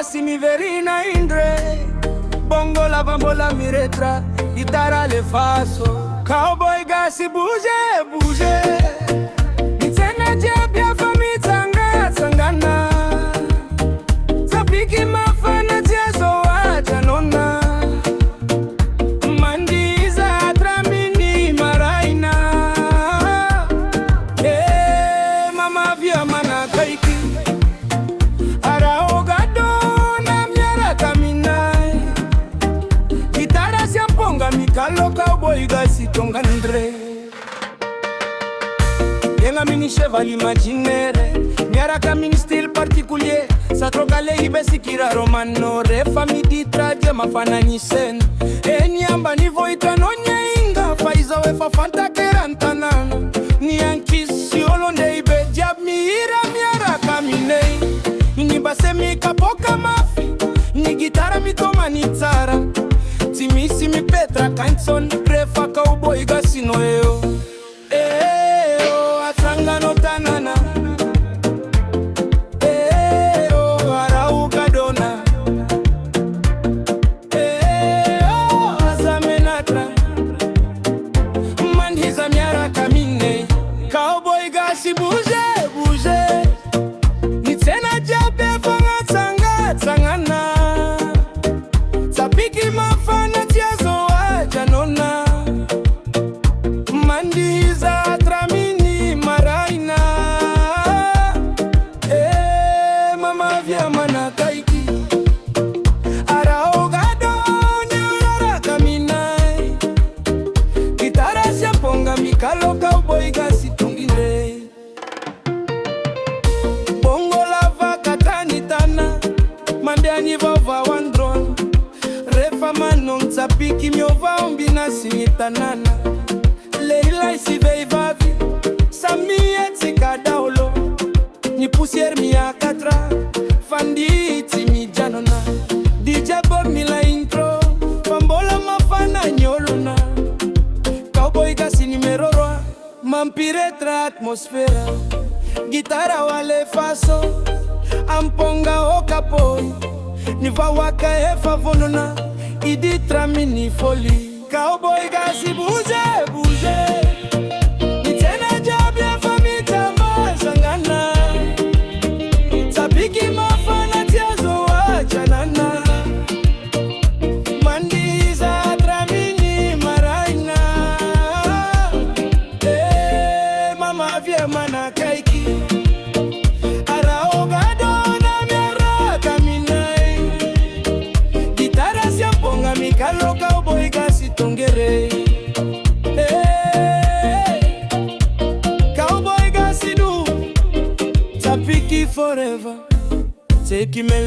Gasy mi verina indre. Bongolava mbola mi retra, guitare le faso. Cowboy Gasy bouge, bouge. Nitena jabia fami tsangana. Zapiki mafana tiazo aja nona. Mandiza atramini maraina. Mama via mana kaiki. Mikalo Cowboy Gasy tongandre. Yenga mini cheval imaginaire, miaraka mini style particulier. Sa trocale ibesi kira romano, re famille di traje mafananyisena. Enyamba nivo itanonya inga, faiza wefa fanta kerantanana. Ni ankisi olonde ibe diab miira miaraka minei. Ni base mi kapoka mafi, ni gitara mi toma ni tsara. Timisi mi petra canzon, prefa Cowboy Gasy no eo. Atranga no tanana. Arauga dona. Azamenatra. Mandiza miara kamine. Cowboy Gasy bouge, bouge. Nitena jabe fanga tsanga, tsangana. Sapiki mafana tiazo aja nona. Mandiza atramini maraina. Mama via mana kaiki. Araogado nyara kaminai. Gitara siaponga mikalo Cowboy Gasy tungine. Bongolava katanitana. Mandiani vava wandron. Manong tsapiki miova ombina simitanana. Leila isivei vavi, samia tsika daolo. Ni poussière mi a katra, fandi timi janona. DJ Bob mi la intro, fambola mafana nyolona. Cowboy Gasy numero 1, mampire tra atmosfera. Gitara wale faso, amponga okapoy. Niva waka efa vonona. Idi tramini folie. Cowboy Gasy bouge, bouge. Nitena jabia fami tama sangana. Sapiki mafana tiazo ajanana. Mandiza tramini maraina. Mama via mana kaiki. Mikalo Cowboy Gasy tongere. Cowboy Gasy do Tapiki forever. Take him a